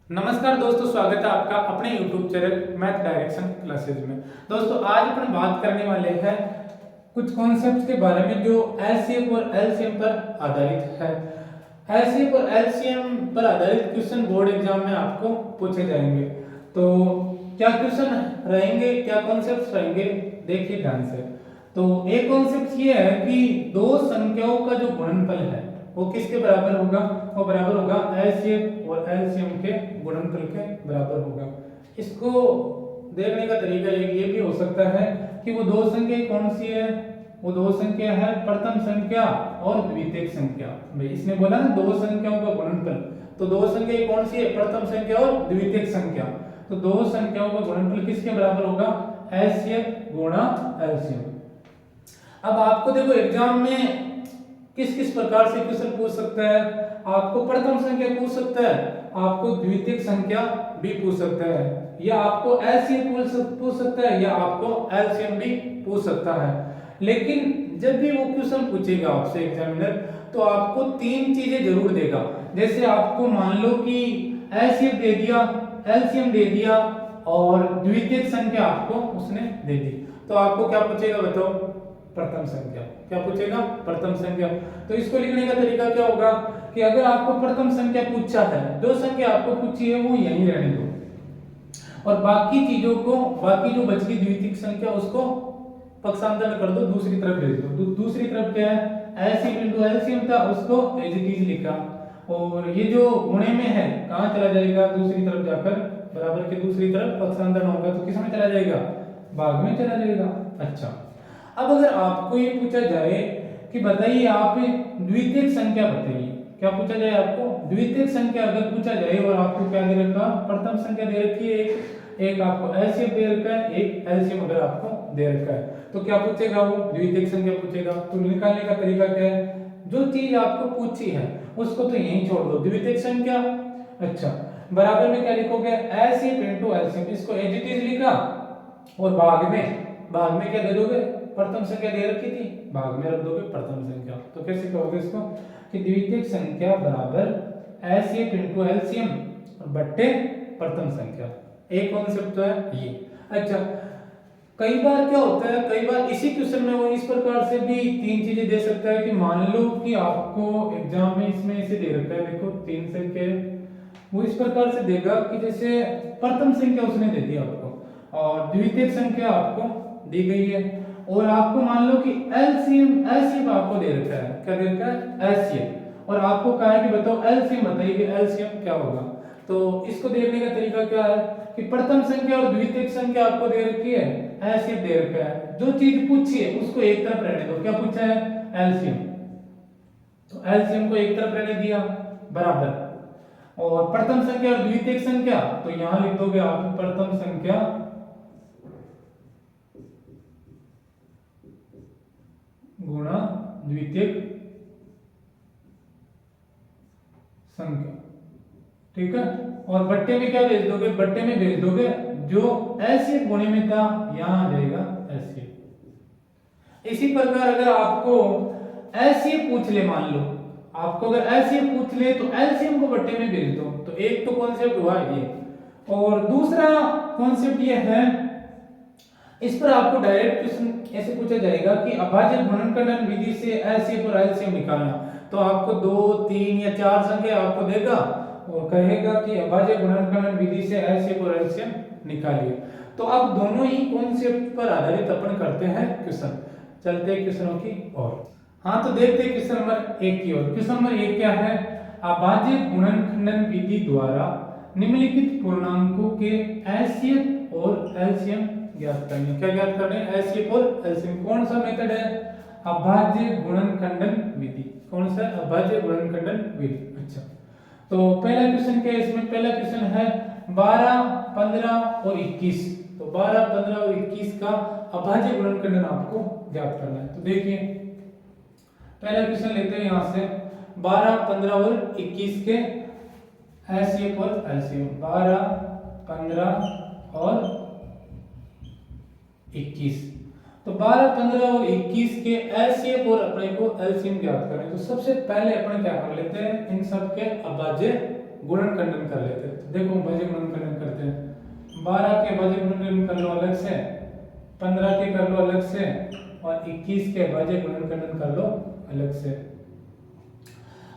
नमस्कार दोस्तों, स्वागत है आपका अपने YouTube channel math direction classes में। दोस्तों आज अपन बात करने वाले हैं कुछ कॉन्सेप्ट्स के बारे में जो एलसीएम और एलसीएम पर आधारित है। एलसीएम और एलसीएम पर आधारित क्वेश्चन बोर्ड एग्जाम में आपको पूछे जाएंगे। तो क्या क्वेश्चन रहेंगे, क्या कॉन्सेप्ट्स रहेंगे, देखिए ध्यान से। तो एक कॉन्सेप्ट ये है कि दो संख्याओं का जो गुणनफल है वो किसके बराबर होगा? वो बराबर होगा एलसीएम और एलसीएम के गुणनफल के बराबर होगा। इसको देखने का तरीका ये भी हो सकता है कि वो दो संख्या कौन सी है? वो दो संख्या है प्रथम संख्या और द्वितीयक संख्या। भाई इसने बोला ना दो संख्याओं का गुणनफल, तो दो संख्या कौन सी है? प्रथम संख्या और द्वितीयक संख्या। तो दो संख्याओं का गुणनफल किसके बराबर होगा? एलसीएम गुणा एलसीएम। अब आपको देखो एग्जाम में किस किस प्रकार से क्वेश्चन पूछ सकता है। आपको प्रथम संख्या पूछ सकता है, आपको द्वितीयक संख्या भी पूछ सकता है, या आपको एलसीएम पूछ सकता है, या आपको एलसीएम भी पूछ सकता है। लेकिन जब भी वो क्वेश्चन पूछेगा आपसे एग्जामिनर, तो आपको तीन चीजें जरूर देगा। जैसे आपको मान लो कि एलसीएम दे दिया, एलसीएम दे दिया और द्वितीयक संख्या आपको उसने दे दी, तो आपको क्या पूछेगा बताओ? प्रथम संख्या। क्या पूछेगा? प्रथम संख्या। तो इसको लिखने का तरीका क्या होगा कि अगर आपको प्रथम संख्या पूछा है, दो संख्या आपको पूछी है, वो यहीं रहने दो और बाकी चीजों को, बाकी जो बच गई द्वितीयक संख्या उसको पक्षांतर कर दो, दूसरी तरफ भेज दो। दूसरी तरफ क्या है? एलसीएम इनटू एलसीएम था, उसको एज इट इज लिखा, और ये जो गुणे में है कहां चला जाएगा? दूसरी तरफ जाकर बराबर के दूसरी तरफ पक्षांतर होगा तो किस में चला जाएगा? भाग में चला जाएगा। अच्छा, अब अगर आपको ये पूछा जाए कि बताइए आप द्वितीयक संख्या बताइए, क्या पूछा जाए आपको? द्वितीयक संख्या अगर पूछा जाए और आपको क्या दे रखा? प्रथम संख्या दे रखी है, एक आपको एलसीएम दे रखा है, एक एलसीएम अगर आपको दे रखा है, तो क्या पूछेगा? वो द्वितीयक संख्या पूछेगा। तो निकालने का तरीका क्या है? जो चीज आपको पूछी है उसको तो यहीं छोड़ दो, द्वितीयक संख्या। अच्छा, बराबर में क्या लिखोगे? एलसीएम इनटू एलसीएम, इसको एज इट इज लिखा और भाग में क्या दे दोगे? प्रथम संख्या दे रखी थी, भाग में रख दोगे प्रथम संख्या। तो कैसे कहोगे इसको कि द्वितीयक संख्या बराबर एलसीएम इनटू एलसीएम और बट्टे प्रथम संख्या। एक कॉन्सेप्ट तो है ये। अच्छा, कई बार क्या होता है, कई बार इसी क्वेश्चन में वो इस प्रकार से भी तीन चीजें दे सकता है कि मान लो कि आपको एग्जाम में इसमें इसे दे रखा है, देखो तीन संख्या, वो इस प्रकार से देगा कि जैसे प्रथम संख्या उसने दे दी आपको और द्वितीयक संख्या आपको दी गई है, और आपको मान लो कि एलसीएम एलसीएम आपको दे रखा है। क्या दे रखा है? एलसीएम। और आपको कहा है कि बताओ एलसीएम बताइए कि एलसीएम क्या होगा। तो इसको देखने का तरीका क्या है कि प्रथम संख्या और द्वितीयक संख्या आपको दे रखी है, एलसीएम दे रखा है, जो चीज पूछी है उसको एक तरफ रहने दो। क्या पूछा है? एलसीएम, तो एलसीएम को एक तरफ रहने दिया बराबर, और प्रथम संख्या और द्वितीयक संख्या तो यहां लिख दोगे आप प्रथम संख्या गुणा द्वितीयक संख्या। ठीक है, और बट्टे में क्या भेज दोगे? बट्टे में भेज दोगे जो एलसीएम गुणे में था, यहां आ जाएगा एलसीएम। इसी प्रकार अगर आपको एलसीएम पूछ ले, मान लो आपको अगर एलसीएम पूछ ले तो एलसीएम को बट्टे में भेज दो। तो एक तो कॉन्सेप्ट हुआ ये, और दूसरा कॉन्सेप्ट ये है, इस पर आपको डायरेक्ट क्वेश्चन ऐसे पूछा जाएगा कि अभाज्य गुणनखंडन विधि से एलसीएम और एलसीएम निकालना। तो आपको दो, तीन या चार संख्या आपको देगा और कहेगा कि अभाज्य गुणनखंडन विधि से एलसीएम और एलसीएम निकालिए। तो अब दोनों ही कॉन्सेप्ट पर आधारित अपन करते हैं क्वेश्चन। चलते हैं क्वेश्चनों की ओर। हाँ, तो देखते हैं क्वेश्चन नंबर 1 की ओर। क्वेश्चन नंबर 1 क्या है? अभाज्य गुणनखंडन विधि द्वारा निम्नलिखित पूर्णांकों के एलसीएम और एलसीएम ज्ञात करने। क्या ज्ञात करने? एलसीएम और एलसीएम। कौन सा मेथड है? अभाज्य गुणनखंडन विधि। कौन सा? अभाज्य गुणनखंडन विधि। अच्छा, तो पहला क्वेश्चन क्या है इसमें? पहला क्वेश्चन है 12, 15 और 21। तो 12, 15 और 21 का अभाज्य गुणनखंडन आपको ज्ञात करना है। तो देखिए पहला क्वेश्चन लेते हैं यहां से, 12, 15 और 21 के एलसीएम और एलसीएम। 12, 15 और 21। तो 12, 15 और 21 के एलसीएम और अपने को एलसीएम ज्ञात करें। तो सबसे पहले अपन क्या कर लेते हैं, इन सब के अभाज्य गुणन खंडन कर लेते हैं। तो देखो भाज्य गुणन खंडन करते हैं। 12 के भाज्य गुणन खंडन कर लो अलग से, 15 के कर लो अलग से, और 21 के भाज्य गुणन खंडन कर लो अलग से।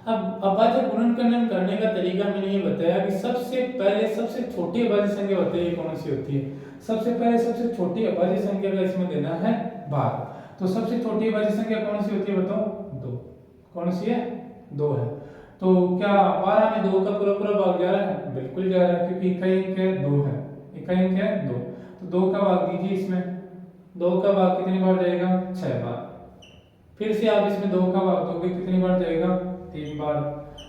अब अभाज्य गुणन खंडन करने का तरीका मैंने ये बताया कि सबसे पहले सबसे छोटी अभाज्य संख्या होती है, कौन सी होती है? सबसे पहले सबसे छोटी अभाज्य संख्या का इसमें देना है भाग। तो सबसे छोटी अभाज्य संख्या कौन सी होती है बताओ? 2। कौन सी है? 2 है। तो क्या 12 में 2 का पूरा पूरा भाग जा रहा है? बिल्कुल जा रहा है, क्योंकि इकाई अंक है 2 है। इकाई अंक है 2, तो 2 का भाग दीजिए इसमें। 2 का भाग कितनी बार जाएगा? 6 बार। फिर से आप इसमें 2 का भाग दोगे, कितनी बार जाएगा? 3 बार।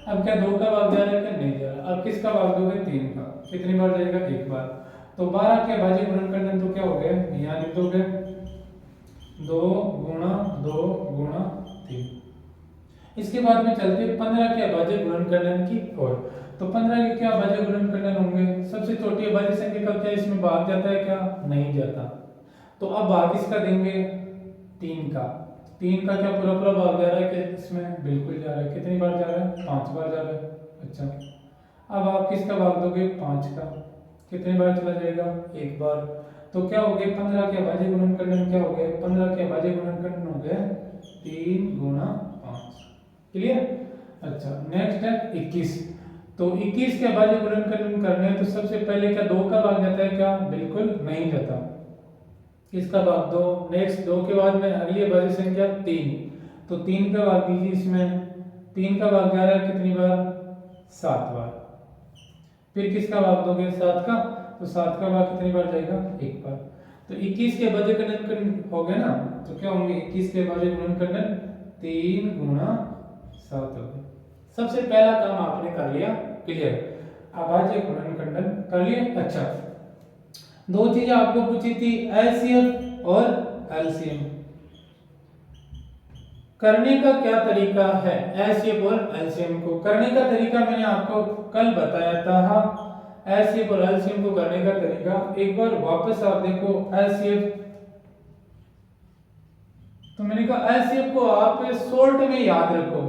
अब क्या 2 का भाग जा रहा है क्या? नहीं जा रहा। अब किसका भाग दोगे? 3 का। कितनी बार जाएगा? 1 बार। तो 12 के भाज्य गुणन खंडन तो क्या हो गया? यहाँ लिख दोगे 2 गुणा 2 गुणा 3। इसके बाद में चलते 15 के अभाज्य गुणन खंडन की ओर। तो 15 के क्या अभाज्य गुणन खंडन होंगे? सबसे छोटी अभाज्य संख्या का क्या इसमें भाग जाता है क्या? नहीं जाता। तो अब भाग किसका देंगे? 3 का। 3 का क्या पूरा पूरा भाग जा रहा है क्या इसमें? बिल्कुल जा रहा है। कितनी बार जा रहा है? 5 बार जा रहा है। अच्छा, अब आप किसका भाग दोगे? 5 का। कितनी बार चला जाएगा? 1 बार। तो क्या हो गया? 15 के अभाज्य गुणन खंडन क्या हो गया? 15 के अभाज्य गुणन खंडन हो गया 3 गुणा 5। क्लियर? अच्छा, नेक्स्ट है 21। तो 21 के अभाज्य गुणन खंडन करने हैं तो सबसे पहले क्या 2 का भाग जाता है क्या? बिल्कुल नहीं जाता। किसका भाग? 2। नेक्स्ट 2 के बाद में अगली अभाज्य संख्या 3। तो 3 का भाग दीजिए इसमें। 3 का भाग जा रहा है कितनी बार? 7 बार। फिर किसका भाग दोगे? 7 का। तो 7 का भाग कितनी बार जाएगा? 1 बार। तो 21 के अभाज्य गुणन हो गए ना, तो क्या होंगे? 21 के अभाज्य गुणन खंडन 3 गुणा 7 हो गए। सबसे पहला काम आपने कर लिया, क्लियर। अभाज्य गुणन खंडन कर लिए। अच्छा, 2 चीजें आपको पूछी थी, एलसीएम और एलसीएम करने का क्या तरीका है? एलसीएम और एलसीएम को करने का तरीका मैंने आपको कल बताया था। एलसीएम और एलसीएम को करने का तरीका एक बार वापस आप देखो। एलसीएम, तो मैंने कहा एलसीएम को आप शॉर्ट में याद रखो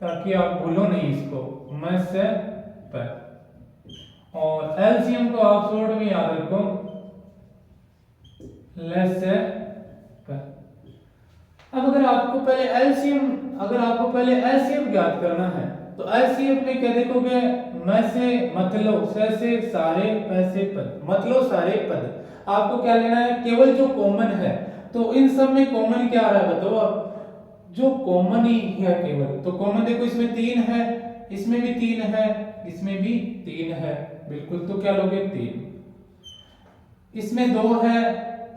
ताकि आप भूलो नहीं इसको, मैं से पर। और एलसीएम को आप शॉर्ट में याद रखो, लेस से पर। अब अगर आपको पहले एलसीएम ज्ञात करना है तो एलसीएम में क्या देखोगे? मैं से मतलब, से सारे, पैसे पद, मतलब सारे पद। आपको क्या लेना है? केवल जो कॉमन है। तो इन सब में कॉमन क्या आ रहा है बताओ आप? जो कॉमन ही है केवल। तो कॉमन देखो, इसमें 3 है, इसमें भी 3 है, इसमें भी 3 है, बिल्कुल। तो क्या लोगे? 3। इसमें 2 है,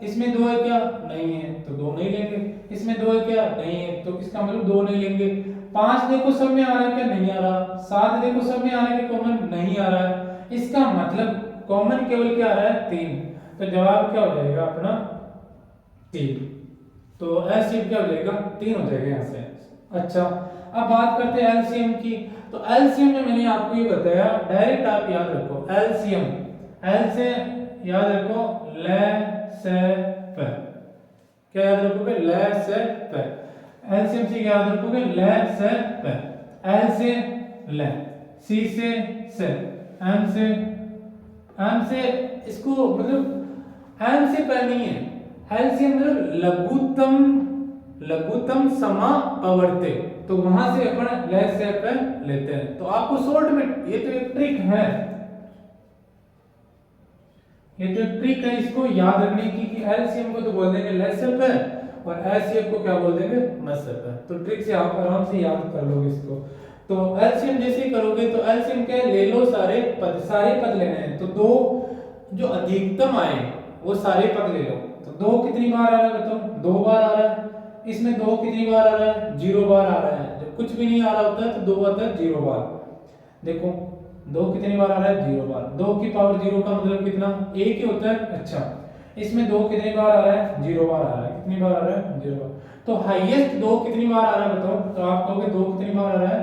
इसमें 2 है क्या? नहीं है, तो 2 नहीं लेंगे। इसमें 2 है क्या? नहीं है, तो इसका मतलब 2 नहीं लेंगे। 5 देखो सब में आ रहा है क्या? नहीं आ रहा। 7 देखो सब में आ रहा है कि कॉमन नहीं आ रहा है। इसका मतलब कॉमन केवल क्या आ रहा है? 3। तो जवाब क्या हो जाएगा अपना? 3। तो एलसीएम क्या हो जाएगा? 3 हो जाएगा यहाँ से। अच्छा, अब बात करते हैं एलसीएम की। तो एलसीएम में मैंने आपको ये बताया, डायरेक्ट आप याद रखो एलसीएम। एल से याद रखो ले से पर। क्या याद रखोगे? ले से पर। एलसीएम से याद रखोगे ले से पर। एल से ले, सी से, एम से इसको मतलब एम से पर नहीं है। एलसीएम मतलब लघुत्तम समापवर्त्य, तो वहां से अपन ले से पर लेते हैं। तो आपको शॉर्ट में, ये तो एक ट्रिक है, ये तो ट्रिक है इसको याद रखने की कि एलसीएम को तो बोल देंगे लेसर पे और एलसीएम को क्या बोल देंगे? मसर पे। तो ट्रिक से आप आराम से याद कर लोगे इसको। तो एलसीएम जैसे करोगे तो एलसीएम क्या ले लो? सारे पद लेने हैं। तो 2 जो अधिकतम आए वो सारे पद ले लो। तो 2 कितनी बार आ रहा है बताओ? 2 बार आ रहा है। इसमें 2 कितनी बार आ रहा है? 0 बार आ रहा है। जब कुछ भी नहीं आ रहा होता है तो 2 आता है 0 बार। देखो 2 कितनी बार आ रहा है? 0 बार। 2 की पावर 0 का मतलब कितना? 1 ही होता है। अच्छा, इसमें 2 कितनी बार आ रहा है? 0 बार आ रहा है। कितनी बार आ रहा है? 0 बार। तो हाईएस्ट 2 कितनी बार आ रहा है बताओ? तो आप कहोगे 2 कितनी बार आ रहा है?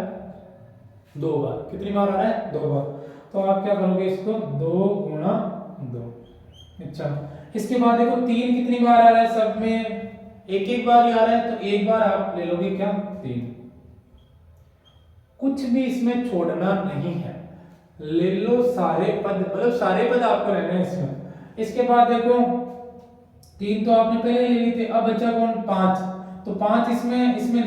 2 बार। कितनी बार आ रहा है? 2 बार। तो आप क्या करोगे इसको? 2 गुणा 2। अच्छा, इसके बाद देखो 3 कितनी बार आ रहा है? सब में एक बार ही आ रहा है, तो एक बार आप ले लोगे क्या? 3। कुछ भी इसमें छोड़ना नहीं है। ले लो सारे पद, मतलब सारे पद आपको लेने हैं इसमें। इसके बाद देखो 3 तो आपने पहले ले ली थी, अब बचा कौन 5, तो 5 इसमें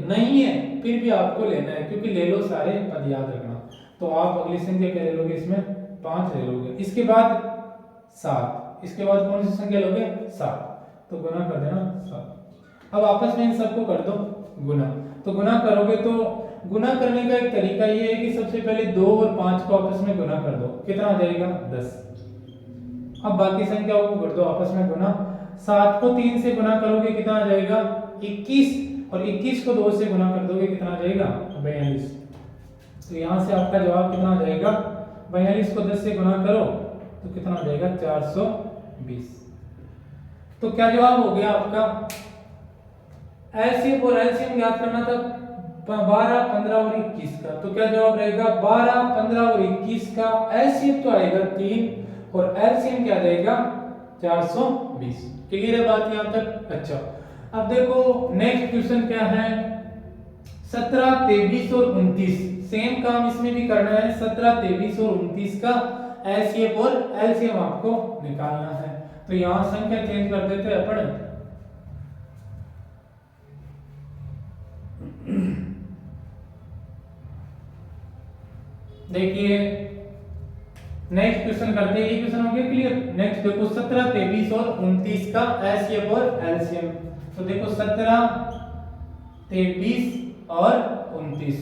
नहीं है फिर भी आपको लेना है क्योंकि ले लो सारे पद याद रखना। तो आप अगली संख्या क्या ले लोगे, इसमें 5 ले लोगे। इसके बाद 7, इसके बाद कौन सी संख्या लोगे 7, तो गुना कर देना 7। अब आपस में इन सबको कर दो गुना। तो गुना करोगे तो गुना करने का एक तरीका ये है कि सबसे पहले 2 और 5 को आपस में गुना कर दो, कितना आ जाएगा 10। अब बाकी संख्याओं को कर दो आपस में गुना। 7 को 3 से गुना करोगे कितना आ जाएगा 21, और 21 को 2 से गुना कर दोगे कितना आ जाएगा 42। तो यहां से आपका जवाब कितना आ जाएगा 42 को 10 से गुना करो तो कितना आ जाएगा 420। तो क्या जवाब हो गया आपका, एलसीएम और एलसीएम ज्ञात करना था 12, 15 और 21 का। तो क्या जवाब रहेगा 12, 15 और 21 का एलसीएम तो आएगा 3 और एलसीएम क्या जाएगा 420। क्लियर है बात यहां तक? अच्छा, अब देखो नेक्स्ट क्वेश्चन क्या है, 17, 23 और 29। सेम काम इसमें भी करना है, 17, 23 और 29 का एलसीएम और एलसीएम आपको निकालना है। तो यहां संख्या चेंज कर देते हैं अपन, देखिए नेक्स्ट क्वेश्चन करते हैं, ये क्वेश्चन हो गया क्लियर। नेक्स्ट देखो 17, 23 और 29 का एलसीएम और एलसीएम। तो देखो 17, 23 और 29,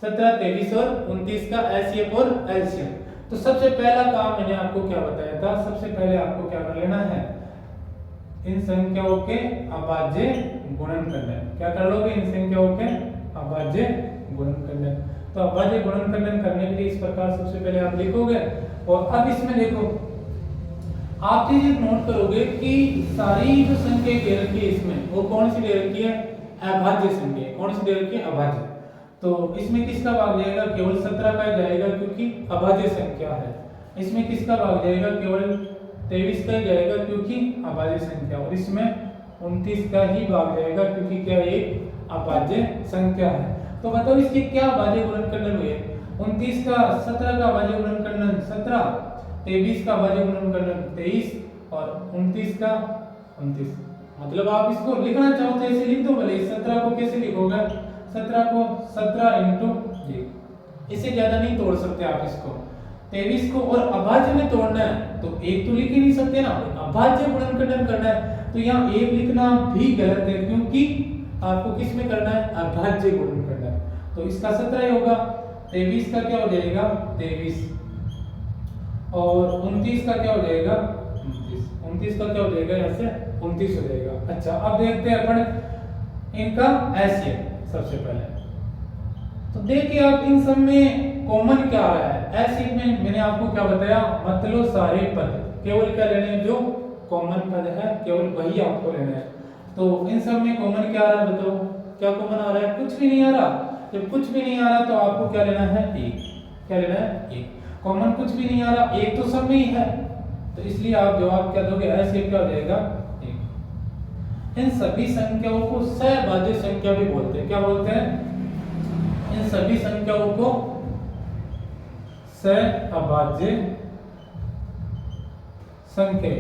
17, 23 और 29 का एलसीएम और एलसीएम। तो सबसे पहला काम मैंने आपको क्या बताया था, सबसे पहले आपको क्या कर लेना है, इन संख्याओं के अभाज्य गुणन करना है। क्या कर लोगे, इन संख्याओं के अभाज्य गुणन करना है। तो अभाज्य गुणनखंडन करने के लिए इस प्रकार सबसे पहले आप लिखोगे, और अब इसमें देखो आप चीज नोट करोगे कि सारी जो संख्या दे रखी है इसमें वो कौन सी दे रखी है, अभाज्य संख्या। कौन सी दे रखी है, अभाज्य। तो इसमें किसका भाग जाएगा, केवल 17 का जाएगा क्योंकि अभाज्य संख्या है। इसमें किसका भाग जाएगा, केवल 23 का ही जाएगा क्योंकि अभाज्य संख्या, और इसमें 29 का ही भाग जाएगा क्योंकि क्या एक अभाज्य संख्या है। तो बताओ इसके क्या अभाज्य गुणनखंडन हुए, 29 का 17 का अभाज्य गुणनखंडन 17, 23 का अभाज्य गुणनखंडन 23 और 29 का 29। मतलब आप इसको लिखना चाहो तो ऐसे लिख दो भले। 17 को कैसे लिखोगे, 17 को 17 इंटू ये, इससे ज्यादा नहीं तोड़ सकते आप इसको। 23 को और अभाज्य में तोड़ना है तो एक तो लिख ही नहीं सकते ना, अभाज्य गुणनखंडन करना है तो यहाँ एक लिखना भी गलत है क्योंकि आपको किस में करना है, अभाज्य गुणन करना है। तो इसका 17 होगा, 23 का क्या हो जाएगा 23, और 29 का क्या हो जाएगा 29, 29 का क्या हो जाएगा यहाँ से 29 हो जाएगा। अच्छा, अब देखते हैं अपन इनका एलसीएम। सबसे पहले तो देखिए आप इन सब में कॉमन क्या आ रहा है, एलसीएम में मैंने आपको क्या बताया, मतलब सारे पद, केवल क्या लेने हैं, जो कॉमन पद है केवल वही आपको लेना है। तो इन सब में कॉमन क्या आ रहा है, बताओ क्या कॉमन आ रहा है, कुछ भी नहीं आ रहा। जब कुछ भी नहीं आ रहा तो आपको क्या लेना है, एक। क्या लेना है, एक। कॉमन कुछ भी नहीं आ रहा, एक तो सब में ही है, तो इसलिए आप जवाब क्या दोगे, एलसीएम क्या हो जाएगा, एक। इन सभी संख्याओं को सहभाज्य संख्या भी बोलते हैं। क्या बोलते हैं, इन सभी संख्याओं को सहभाज्य संख्या,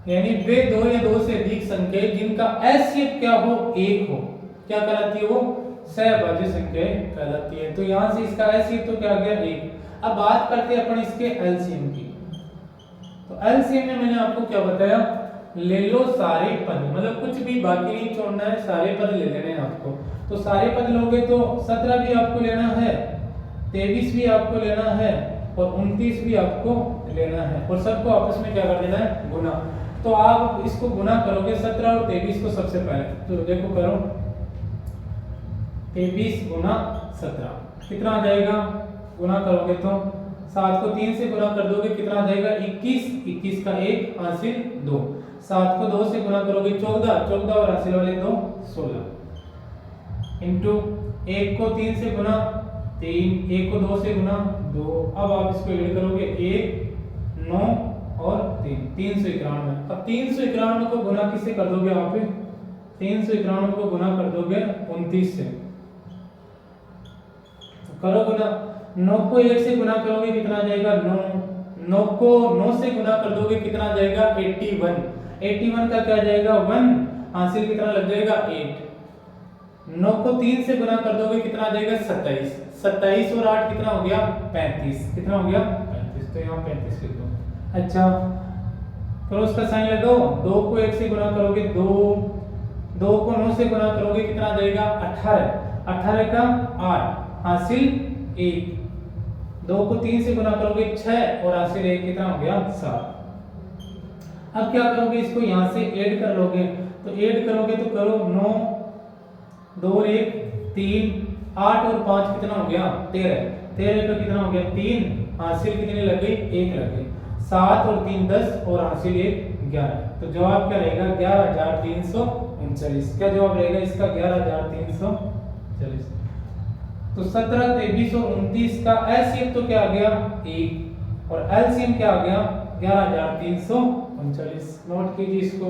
यानी वे दो या दो से अधिक संख्या जिनका एलसीएम क्या हो, एक हो, क्या कहलाती है, वो सहभाज्य संख्या कहलाती है। तो यहां से इसका एलसीएम तो क्या आ गया, एक। अब बात करते हैं अपन इसके एलसीएम की। तो एलसीएम में मैंने आपको क्या बताया, ले लो सारे पद, मतलब कुछ भी बाकी नहीं छोड़ना है, सारे पद ले लेने हैं आपको। तो सारे पद लोगे तो 17 भी आपको लेना है, 23 भी आपको लेना है और 29 भी आपको लेना है, और सबको आपस में क्या कर देना है, गुना। तो आप इसको गुना करोगे 17 और 23 को सबसे पहले, तो देखो करो 23 गुना 17 कितना आ जाएगा, गुना करोगे तो 7 को 3 से गुना कर दोगे कितना आ जाएगा 21, 21 का 1 हासिल 2, 7 को 2 से गुना करोगे 14, 14 और हासिल वाले 2 16 इंटू 1 को 3 से गुना 3, 1 को 2 से गुना 2। अब आप इसको ऐड करोगे 1 9 और 3, 391। अब 391 को गुना किससे कर दोगे आप, 391 को गुना कर दोगे 29 से, तो करो गुना, 9 को 1 से गुना करोगे कितना आ जाएगा 9, 9 को 9 से गुना कर दोगे कितना आ जाएगा 81, 81 का क्या आ जाएगा 1, हासिल कितना लग जाएगा 8, 9 को 3 से गुना कर दोगे कितना आ जाएगा 27, 27 और 8 कितना हो गया 35, कितना हो गया 35, तो यहाँ 35 लिख दो। अच्छा क्रॉस का साइन लगाओ, 2 को 1 से गुना करोगे 2, 2 को 9 से गुना करोगे कितना आ जाएगा 18, 18 का 8, हासिल 1, 2 को 3 से गुना करोगे 6 और हासिल 1 कितना हो गया 7। अब क्या करोगे इसको यहाँ से ऐड कर लोगे, तो ऐड करोगे तो करो 9, 2 और 1 3, 8 और 5 कितना हो गया 13, 13 का कितना हो गया 3, हासिल कितनी लग गई 1 लग गई, 7 और 3 10 और हासिल 1 11, तो जवाब क्या रहेगा 11,339। क्या जवाब रहेगा इसका 11,340। तो 17, 23 और 29 का एलसीएम तो क्या आ गया 1 और एलसीएम क्या आ गया 11,339। नोट कीजिए इसको।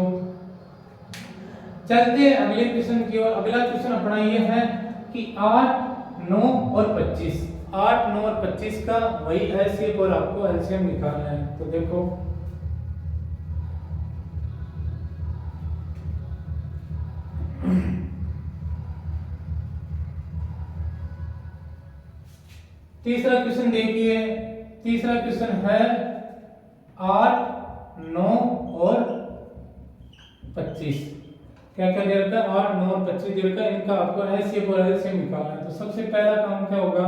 चलते हैं अगले क्वेश्चन की ओर। अगला क्वेश्चन अपना ये है कि 8, 9 और 25, 8, 9 और 25 का वही एलसीएम और आपको एलसीएम निकालना है। तो देखो तीसरा क्वेश्चन देखिए, तीसरा क्वेश्चन है 8, 9 और 25, क्या क्या दे रखा है 8, 9 और 25 दे रखा है, इनका आपको एलसीएम और एलसीएम निकालना है। तो सबसे पहला काम क्या होगा,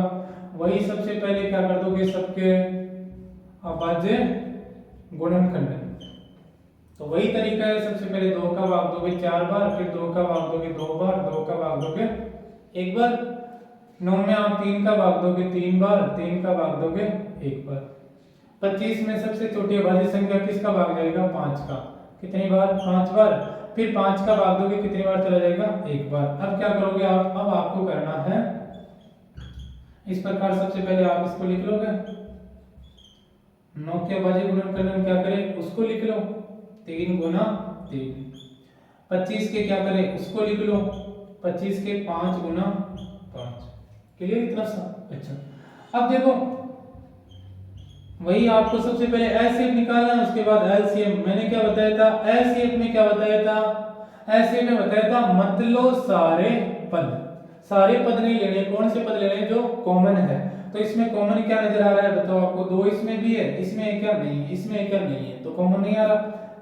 वही सबसे पहले क्या कर दोगे सबके अभाज्य गुणन करना, तो वही तरीका है। सबसे पहले 2 का भाग दोगे 4 बार, फिर 2 का भाग दोगे 2 बार, 2 का भाग दोगे 1 बार, 9 में आप 3 का भाग दोगे 3 बार, 3 का भाग दोगे 1 बार। 25 में सबसे छोटी अभाज्य संख्या किसका भाग जाएगा 5 का, कितनी बार 5 बार, फिर 5 का भाग दोगे कितनी बार चला जाएगा 1 बार। अब क्या करोगे आप, अब आपको करना है इस प्रकार, सबसे पहले आप इसको लिख लोगे, 9 के अभाज्य गुणन करने में क्या करें उसको लिख लो 3 गुना 3, 25 के क्या करें उसको लिख लो 25 के 5 गुना 5। क्लियर इतना सा। अच्छा अब देखो वही आपको सबसे पहले एलसीएम निकालना है, उसके बाद एलसीएम। मैंने क्या बताया था एलसीएम में, क्या बताया था एलसीएम में बताया था मतलब सारे पद, सारे पद नहीं लेने, कौन से पद लेने जो कॉमन है। तो इसमें कॉमन क्या नजर आ रहा है बताओ आपको, 2 इसमें भी है, इसमें क्या नहीं है, इसमें क्या नहीं है, तो कॉमन नहीं आ रहा,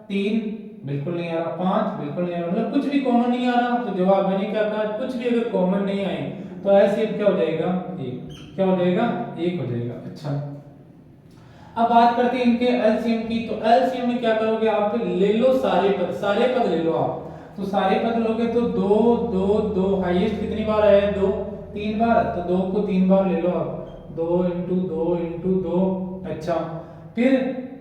3 बिल्कुल नहीं आ रहा, 5 बिल्कुल नहीं आ रहा, मतलब कुछ भी कॉमन नहीं आ रहा। तो जवाब मैंने क्या कहा, कुछ भी अगर कॉमन नहीं आए तो एलसीएम क्या हो जाएगा 1, क्या हो जाएगा 1 हो जाएगा। अच्छा अब बात करते हैं इनके एलसीएम की। तो एलसीएम में क्या करोगे आप, ले लो सारे पद, सारे पद ले लो आप। तो सारे पद लोगे तो 2 2 2 हाईएस्ट कितनी बार आया 2, 3 बार, तो 2 को 3 बार ले लो आप, 2 × 2 × 2। अच्छा फिर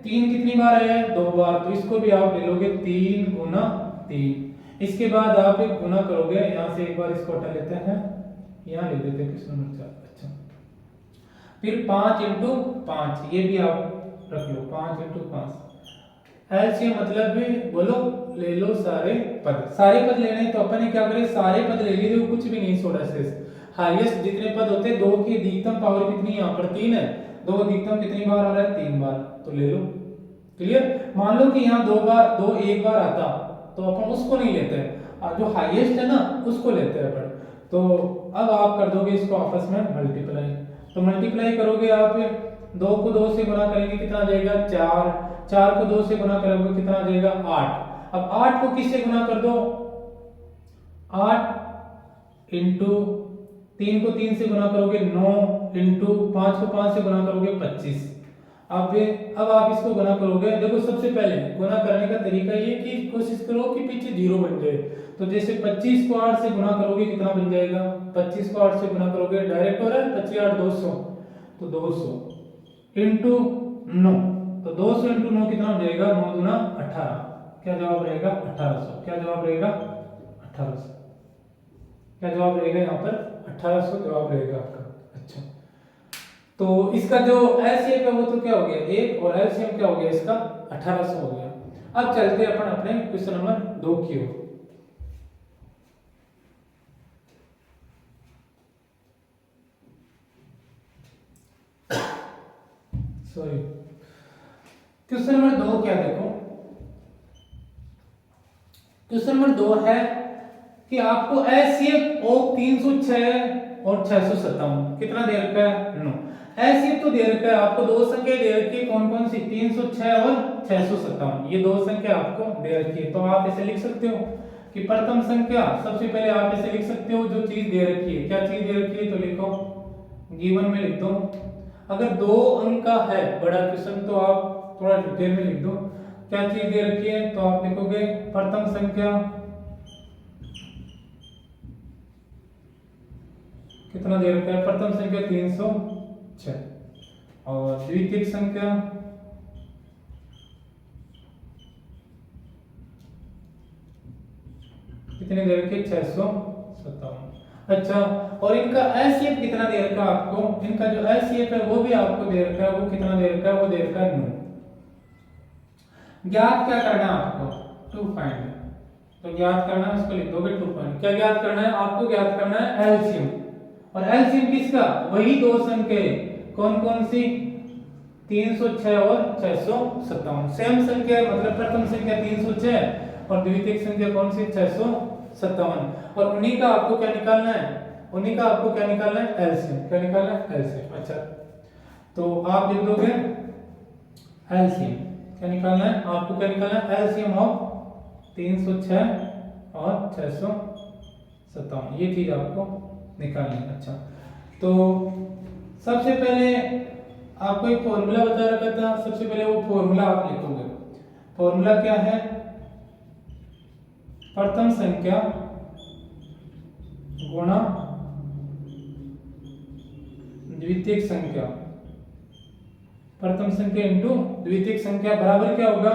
3 कितनी बार आया है 2 बार, तो इसको भी आप ले लोगे 3 गुना 3। इसके बाद आप एक गुना करोगे, यहाँ से एक बार इसको हटा लेते हैं, यहाँ ले लेते हैं क्वेश्चन नंबर 4। अच्छा फिर 5 × 5 ये भी आप रख लो, 5 × 5 एलसीएम मतलब भी बोलो ले लो सारे पद। सारे पद लेने तो अपन ने क्या करें सारे पद ले लिए, तो कुछ भी नहीं छोड़ा शेष। हाईएस्ट जितने पद होते हैं 2 की अधिकतम पावर कितनी यहाँ पर 3 है, 2 अधिकतम कितनी बार आ रहा है 3 बार, तो ले लो। क्लियर। मान लो कि यहाँ 2 बार 2 एक बार आता तो अपन उसको नहीं लेते हैं, जो हाईएस्ट है ना उसको लेते हैं अपन। तो अब आप कर दोगे इसको आपस में मल्टीप्लाई, तो मल्टीप्लाई करोगे आप, 2 को 2 से गुना करेंगे कितना आ जाएगा 4, 4 को 2 से गुना करोगे कितना आ जाएगा 8। अब 8 को किससे गुना कर दो, 8 इंटू 3 को 3 से गुना करोगे 9 इंटू 5 को 5 से गुना करोगे 25। अब आप इसको गुना करोगे, देखो सबसे पहले गुना करने का तरीका ये कि कोशिश करो कि पीछे 0 बन जाए। तो जैसे 25 को 8 से गुना करोगे कितना बन जाएगा, 25 को 8 से गुना करोगे डायरेक्ट हो रहा है 25 8 200, तो 200 इंटू 9, तो 200 इंटू 9 कितना हो जाएगा 9 दूना 18। क्या जवाब रहेगा 1800। क्या जवाब रहेगा 1800। क्या जवाब रहेगा यहाँ पर 1800 जवाब रहेगा आपका। अच्छा तो इसका जो एलसीएम है वो तो क्या हो गया 1 और एलसीएम क्या हो गया इसका 1800 हो गया। अब चलते हैं अपन अपने क्वेश्चन नंबर 2 की ओर। सॉरी, क्वेश्चन नंबर 2 क्या देखो, क्वेश्चन नंबर 2 है कि आपको एचसीएफ ऑफ 306 और 657 कितना दे रखा है? 9। एचसीएफ तो दे रखा है आपको, दो संख्या दे रखी है, कौन कौन सी? 306 और 657, ये दो संख्या आपको दे रखी है। तो आप इसे लिख सकते हो कि प्रथम संख्या, सबसे पहले आप इसे लिख सकते हो जो चीज दे रखी है। क्या चीज दे रखी है? तो लिखो गिवन में लिख दो। अगर 2 अंक का है बड़ा क्वेश्चन तो आप थोड़ा डिटेल में लिख दो क्या चीज दे रखी है। तो आप लिखोगे प्रथम संख्या कितना दे रखा है? प्रथम संख्या 306 और द्वितीय संख्या कितने दे रखे? 657। अच्छा, और इनका एचसीएफ कितना दे रखा है आपको? इनका जो एचसीएफ है वो भी आपको दे रखा है, वो कितना दे रखा है? वो दे रखा है 9। ज्ञात क्या करना है आपको? 2 फाइंड। तो ज्ञात करना है, उसको लिख दोगे 2 फाइंड। क्या ज्ञात करना है आपको? ज्ञात करना है एलसीएम। और एलसीएम किसका? वही दो संख्या, कौन कौन सी? 306 और 657। सेम संख्या, मतलब प्रथम संख्या 306 और द्वितीय संख्या कौन सी? 657। और उन्हीं का आपको क्या निकालना है? उन्हीं का आपको क्या निकालना है? एलसीएम। क्या निकालना है? एलसीएम। अच्छा, तो आप लिख दोगे एलसीएम। क्या निकालना है आपको? क्या निकालना है? एलसीएम ऑफ 306 और 657, ये चीज आपको निकालनी है। अच्छा, तो सबसे पहले आपको एक फॉर्मूला बता रखा था, सबसे पहले वो फॉर्मूला आप लिखोगे। फॉर्मूला क्या है? प्रथम संख्या गुणा द्वितीय संख्या, प्रथम संख्या इंटू द्वितीय संख्या बराबर क्या होगा?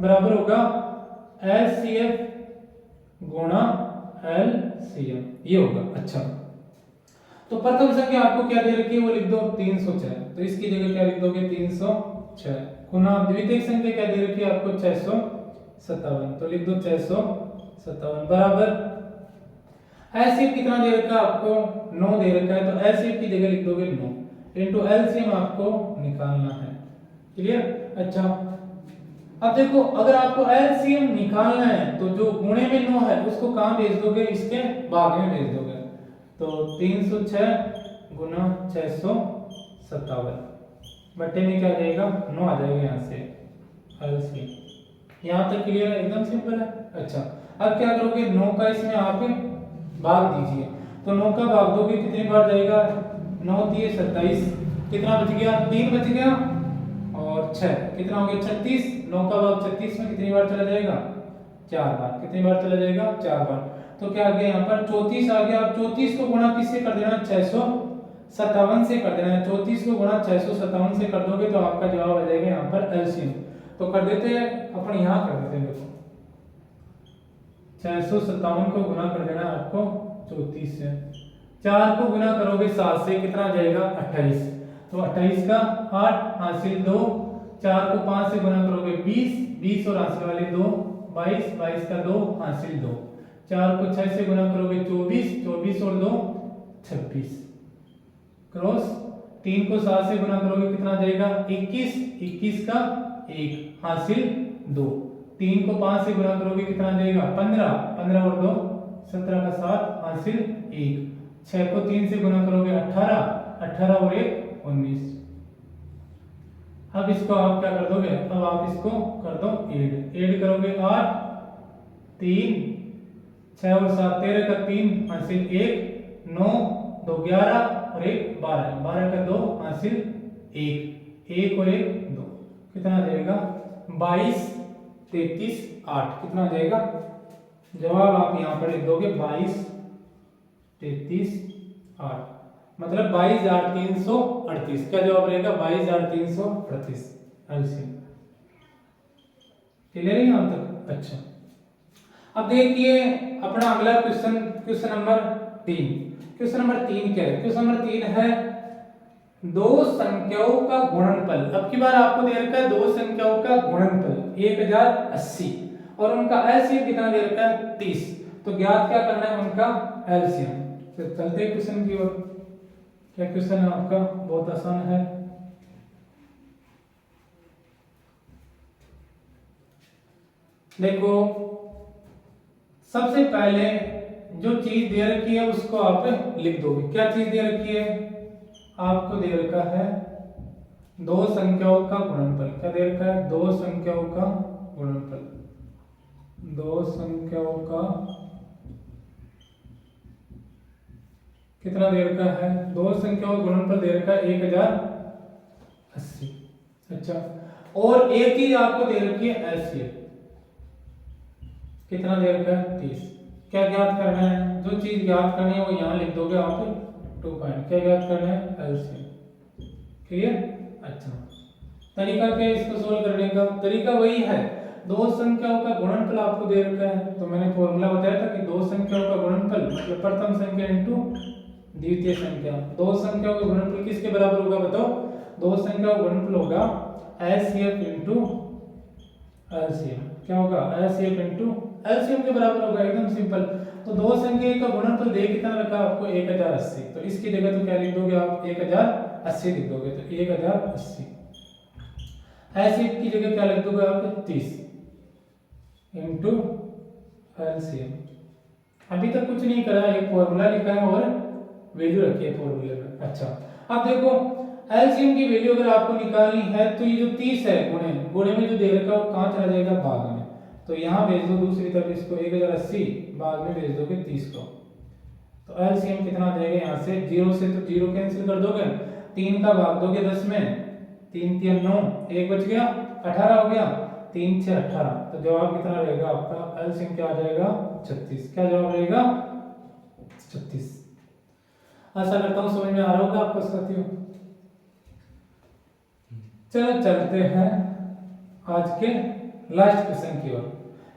बराबर होगा एचसीएफ गुणा एलसीएम, ये होगा। अच्छा, तो प्रथम संख्या आपको क्या दे रखी है? वो लिख दो 306। तो इसकी जगह क्या लिख दोगे? 306 गुणा द्वितीय संख्या क्या दे रखी है आपको? 657। तो लिख दो 657 बराबर एचसीएफ कितना दे रखा है आपको? 9 दे रखा है। तो एचसीएफ की जगह लिख दोगे 9 इनटू एलसीएम आपको निकालना है। क्लियर? अच्छा, अब देखो, अगर आपको एलसीएम निकालना है तो जो गुणे में 9 है उसको कहां भेज दोगे? इसके भाग में भेज दोगे। तो 306 गुना 657 बट्टे में क्या आ जाएगा? 9 आ जाएगा यहाँ से एलसीएम। यहाँ तक क्लियर है? एकदम सिंपल है। अच्छा, अब क्या करोगे? 9 का इसमें आप भाग दीजिए। तो 9 का भाग दोगे कितनी बार जाएगा? 9 3 27, कितना बच गया? 3 बच गया और 6 कितना हो गया? 36। 9 का भाग 36 में कितनी बार चला जाएगा? 4 बार। कितनी बार चला जाएगा? 4 बार। तो क्या आ गया यहाँ पर? 34 आ गया। अब 34 को गुणा किससे कर देना? 657 से कर देना है। 34 को गुणा 657 से कर दोगे तो आपका जवाब आ जाएगा यहाँ पर एलसीएम। तो कर देते हैं अपन, यहाँ कर देते हैं। देखो 657 को गुणा कर देना है आपको 34 से। 4 को गुणा करोगे 7 से, कितना आ जाएगा? 28। तो 28 का 8 हासिल 2, 4 को 5 से गुणा करोगे 20, 20 और हासिल वाले 2 22, 22 का 2 हासिल 2, 4 को 6 से गुणा करोगे 24, 24 और 2 26 क्रॉस, 3 को 7 से गुणा करोगे कितना आ जाएगा? 21, 21 का 1 हासिल 2, 3 को 5 से गुणा करोगे कितना आ जाएगा? 15, 15 और 2 17 का 7 हासिल 1, 6 को 3 से गुणा करोगे 18, 18 और 1 19। अब इसको आप क्या कर दोगे? अब आप इसको कर दो ऐड करोगे 8, 3, 6 और 7 13 का 3 हासिल 1, 9 2 11 और 1 12, 12 का 2 हासिल 1, 1 और 1 2, कितना आ जाएगा? 22 33 8, कितना आ जाएगा? जवाब आप यहाँ पर लिख दोगे 22 33 8, मतलब 22,338। क्या जवाब रहेगा? 22,338 एलसीएम। क्लियर है यहाँ तक? अच्छा, अब देखिए अपना अगला question, question number 3। Question number 3 क्या है? क्वेश्चन नंबर 3 है दो संख्याओं का गुणनफल। अब की बार आपको दे रखा है दो संख्याओं का गुणनफल 1080 और उनका एलसीएम कितना दे रखा है? 30। तो ज्ञात क्या करना है? उनका एलसीएम। तो चलते क्वेश्चन की ओर। क्या क्वेश्चन है आपका? बहुत आसान है। देखो सबसे पहले जो चीज दे रखी है उसको आप लिख दोगे। क्या चीज दे रखी है? आपको दे रखा है दो संख्याओं का गुणनफल। क्या दे रखा है? दो संख्याओं का गुणनफल। दो संख्याओं का कितना दे रखा है? दो संख्याओं का गुणनफल दे रखा है 1080। अच्छा, और एक चीज आपको दे रखी है एलसीएम। कितना दे रखा है? 30। क्या ज्ञात करना है? जो चीज ज्ञात करनी है वो यहां लिख दोगे आप 2 पॉइंट। क्या ज्ञात करना है? एलसीएम। क्लियर? अच्छा, तरीका क्या है इसको सोल्व करने का? तरीका वही है, दो संख्याओं का गुणनफल आपको दे रखा है, तो मैंने फॉर्मूला बताया था कि दो संख्याओं का गुणनफल मतलब प्रथम संख्या इनटू द्वितीय संख्या। दो संख्याओं का गुणनफल किसके बराबर होगा बताओ? दो संख्याओं का गुणनफल होगा एलसीएम इनटू एलसीएम। क्या होगा? एलसीएम इनटू एलसीएम के बराबर होगा, एकदम सिंपल। तो दो संख्या का गुणनफल दे कितना रखा आपको? 1080। तो इसकी जगह तो क्या लिख दोगे आप? 1080 लिख दोगे। तो 1080 एलसीएम की जगह क्या लिख दोगे आप? 30 इनटू एलसीएम। अभी तक कुछ नहीं करा, एक फॉर्मूला लिखा है और वैल्यू रखी है फॉर्मूले में। अच्छा, अब देखो एलसीएम की वैल्यू अगर आपको निकालनी है तो ये जो 30 है गुणे में जो दे रखा है वो कहां चला जाएगा? भाग में। तो यहां भेज दो दूसरी तरफ इसको, 1080 भाग में भेज दोगे 30 को। तो एलसीएम कितना आ जाएगा? यहां से 0 से तो 0 कैंसिल कर दोगे, 3 का भाग दोगे 10 में, 3 3 9, 1 बच गया, 18 हो गया, 3 6 18। तो जवाब कितना रहेगा आपका? एलसीएम क्या आ जाएगा? 36। क्या जवाब रहेगा? 36। आशा करता हूं समझ में आ रहा होगा आपको साथियों। चलो चलते हैं आज के लास्ट क्वेश्चन की ओर।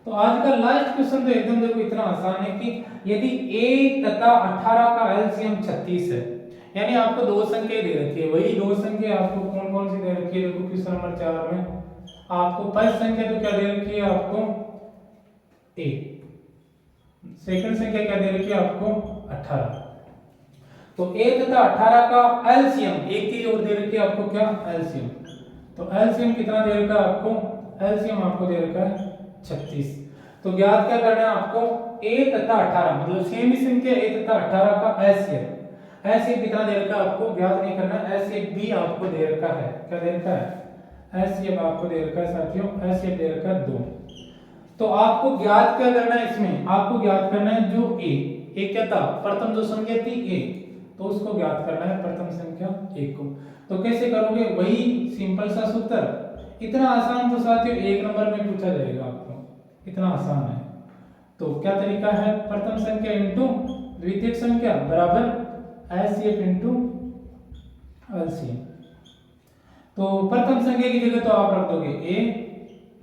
तो आज का लास्ट क्वेश्चन तो एकदम देखो इतना आसान है कि यदि a तथा 18 का एलसीएम 36 है, यानी आपको दो संख्या दे रखी है, वही दो संख्या आपको कौन कौन सी दे रखी है? देखो क्वेश्चन नंबर 4 में आपको फर्स्ट संख्या तो क्या दे रखी है आपको? a। सेकंड संख्या क्या दे रखी है आपको? 18। तो a तथा 18 का एलसीएम, एक चीज और दे रखी है आपको, क्या? एलसीएम। तो एलसीएम कितना दे रखा है आपको? एलसीएम आपको दे रखा है 36। तो ज्ञात क्या करना है आपको? a तथा 18 मतलब सेम ही संख्या a तथा 18 का एलसीएम। एलसीएम कितना दे रखा है आपको? ज्ञात नहीं करना, एलसीएम भी आपको दे रखा है। क्या दे रखा है? एलसीएम आपको दे रखा है साथियों, एलसीएम दे रखा है 2। तो आपको ज्ञात क्या करना है इसमें? आपको ज्ञात करना है जो a क्या था? प्रथम जो संख्या थी a, तो उसको ज्ञात करना है प्रथम संख्या 1 को। तो कैसे करोगे? वही सिंपल सा सूत्र। इतना आसान तो साथियों एक नंबर में पूछा जाएगा आपको, इतना आसान है। तो क्या तरीका है? प्रथम संख्या इनटू द्वितीय संख्या बराबर एलसीएम इनटू एलसीएम। तो प्रथम संख्या की जगह तो आप रख दोगे a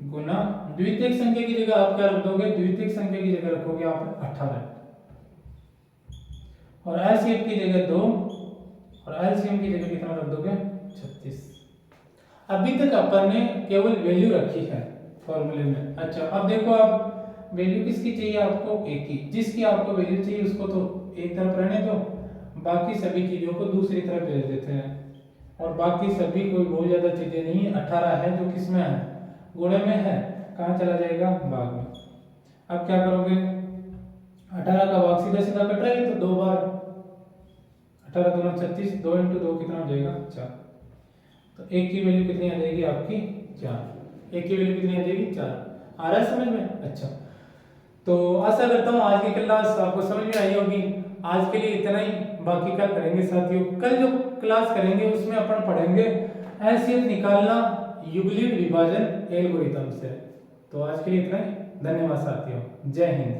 गुना द्वितीय संख्या की जगह आप क्या रख दोगे? द्वितीय संख्या की जगह रखोगे आप 18 और एलसीएम की जगह 2 और एलसीएम की जगह कितना रख दोगे? 36। अभी तक अपन ने केवल वैल्यू रखी है फॉर्मूले में। अच्छा, अब देखो आप वैल्यू किसकी चाहिए आपको? एक की। जिसकी आपको वैल्यू चाहिए उसको तो एक तरफ रहने दो, बाकी सभी चीजों को दूसरी तरफ भेज देते हैं। और बाकी सभी कोई बहुत ज्यादा चीजें नहीं है। 18 है जो किसमें है? गुणे में है, कहाँ चला जाएगा? भाग में। अब क्या करोगे? 18 का भाग सीधा सीधा कट रहा है तो 2 बार 18 दूना 36, 2 इंटू 2 कितना हो जाएगा? 4। तो एक की वैल्यू कितनी आ जाएगी आपकी? 4। एक की वैल्यू कितनी आ जाएगी? 4। आ रहा है समझ में? अच्छा, तो आशा करता हूँ आज की क्लास आपको समझ में आई होगी। आज के लिए इतना ही, बाकी क्या करेंगे साथियों? कल जो क्लास करेंगे उसमें अपन पढ़ेंगे एलसीएम निकालना यूक्लिड विभाजन एल्गोरिथम से। तो आज के लिए इतना ही, धन्यवाद साथियों, जय हिंद।